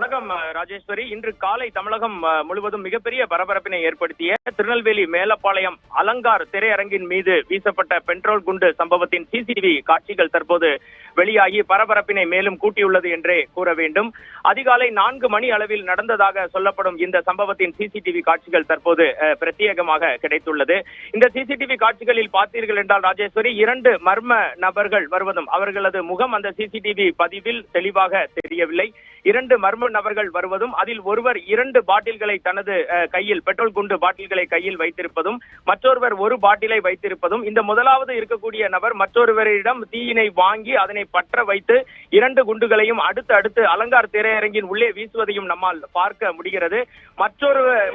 வணக்கம் ராஜேஸ்வரி. இன்று காலை தமிழகம் முழுவதும் மிகப்பெரிய பரபரப்பினை ஏற்படுத்திய திருநெல்வேலி மேலப்பாளையம் அலங்கார் திரையரங்கின் மீது வீசப்பட்ட பெட்ரோல் குண்டு சம்பவத்தின் சிசிடிவி காட்சிகள் தற்போது வெளியாகி பரபரப்பினை மேலும் கூட்டியுள்ளது என்றே கூற வேண்டும். அதிகாலை 4 மணி அளவில் நடந்ததாக சொல்லப்படும் இந்த சம்பவத்தின் சிசிடிவி காட்சிகள் தற்போது பிரத்யேகமாக கிடைத்துள்ளது. இந்த சிசிடிவி காட்சிகளில் பார்த்தீர்கள் என்றால் ராஜேஸ்வரி, 2 மர்ம நபர்கள் வருவதும் அவர்களது முகம் அந்த சிசிடிவி பதிவில் தெளிவாக தெரியவில்லை. 2 மர்ம நபர்கள் வருவதும் அதில் ஒருவர் 2 பாட்டில்களை தனது கையில் பெட்ரோல் குண்டு பாட்டில்களை கையில் வைத்திருப்பதும் மற்றொருவர் 1 பாட்டிலை வைத்திருப்பதும், இந்த முதலாவது இருக்கக்கூடிய நபர் மற்றொருவரிடம் தீயினை வாங்கி அதனை பற்ற வைத்து 2 குண்டுகளையும் அடுத்து அலங்கார் திரையரங்கின் உள்ளே வீசுவதையும் நம்மால் பார்க்க முடிகிறது.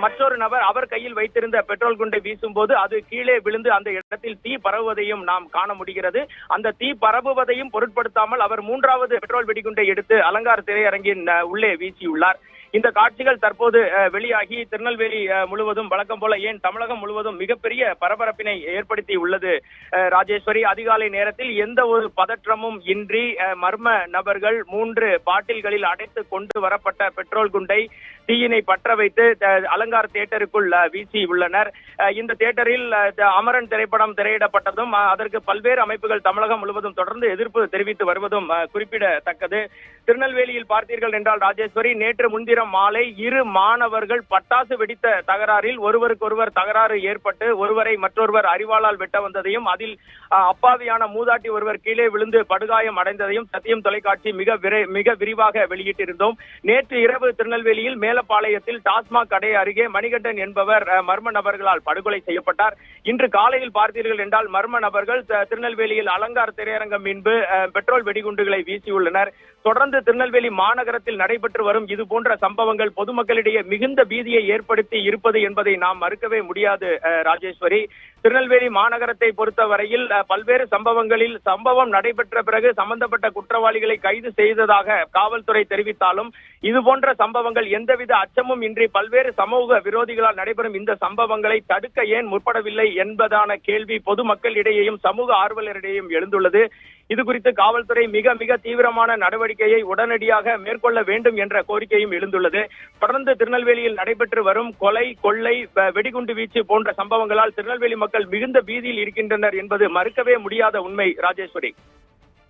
மற்றொரு நபர் அவர் கையில் வைத்திருந்த பெட்ரோல் குண்டை வீசும் போது அது கீழே விழுந்து அந்த இடத்தில் தீ பரவுவதையும் நாம் காண முடிகிறது. அந்த தீ பரவுவதையும் பொருட்படுத்தாமல் அவர் 3வது பெட்ரோல் வெடிகுண்டை எடுத்து அலங்கார் திரையரங்கின் உள்ளே வீசியுள்ளார். இந்த காட்சிகள் தற்போது வெளியாகி திருநெல்வேலி முழுவதும் வழக்கம் போல ஏன் தமிழகம் முழுவதும் மிகப்பெரிய பரபரப்பினை ஏற்படுத்தி உள்ளது ராஜேஸ்வரி. அதிகாலை நேரத்தில் எந்த ஒரு பதற்றமும் இன்றி மர்ம நபர்கள் 3 பாட்டில்களில் அடைத்து கொண்டு வரப்பட்ட பெட்ரோல் குண்டை தீயினை பற்ற வைத்து அலங்கார் தியேட்டருக்குள் வீசி உள்ளனர். இந்த தியேட்டரில் அமரன் திரைப்படம் திரையிடப்பட்டதும் அதற்கு பல்வேறு அமைப்புகள் தமிழகம் முழுவதும் தொடர்ந்து எதிர்ப்பு தெரிவித்து வருவதும் குறிப்பிடத்தக்கது. திருநெல்வேலியில் பார்த்தீர்கள் என்றால் ராஜேஸ்வரி, நேற்று முன்தினம் மாலை 2 மாணவர்கள் பட்டாசு வெடித்த தகராறில் ஒருவருக்கொருவர் தகராறு ஏற்பட்டு ஒருவரை மற்றொருவர் அரிவாளால் வெட்ட வந்ததையும் அதில் அப்பாவியான மூதாட்டி ஒருவர் கீழே விழுந்து படுகாயம் அடைந்ததையும் சத்தியம் தொலைக்காட்சி மிக விரிவாக வெளியிட்டிருந்தோம். நேற்று இரவு திருநெல்வேலியில் மேலப்பாளையத்தில் டாஸ்மாக் கடை அருகே மணிகண்டன் என்பவர் மர்ம நபர்களால் படுகொலை செய்யப்பட்டார். இன்று காலையில் பார்த்தீர்கள் என்றால் மர்ம நபர்கள் திருநெல்வேலியில் அலங்கார் திரையரங்கம் முன்பு பெட்ரோல் வெடிகுண்டுகளை வீசியுள்ளனர். தொடர்ந்து திருநெல்வேலி மாநகரத்தில் நடைபெற்று வரும் இது போன்ற சம்பவங்கள் பொதுமக்களிடையே மிகுந்த பீதியை ஏற்படுத்தி இருப்பது என்பதை நாம் மறுக்கவே முடியாது ராஜேஸ்வரி. திருநெல்வேலி மாநகரத்தை பொறுத்தவரையில் பல்வேறு சம்பவம் நடைபெற்ற பிறகு சம்பந்தப்பட்ட குற்றவாளிகளை கைது செய்ததாக காவல்துறை தெரிவித்தாலும் இது போன்ற சம்பவங்கள் எந்தவித அச்சமும் இன்றி பல்வேறு சமூக விரோதிகளால் நடைபெறும் இந்த சம்பவங்களை தடுக்க ஏன் முற்படவில்லை என்பதான கேள்வி பொதுமக்களிடையேயும் சமூக ஆர்வலரிடையும் எழுந்துள்ளது. இது குறித்து காவல்துறை மிக தீவிரமான நடவடிக்கையை உடனடியாக மேற்கொள்ள வேண்டும் என்ற கோரிக்கையும் எழுந்துள்ளது. தொடர்ந்து திருநெல்வேலியில் நடைபெற்று வரும் கொலை, கொள்ளை, வெடிகுண்டு வீச்சு போன்ற சம்பவங்களால் திருநெல்வேலி மக்கள் மிகுந்த பீதியில் இருக்கின்றனர் என்பது மறுக்கவே முடியாத உண்மை ராஜேஸ்வரி.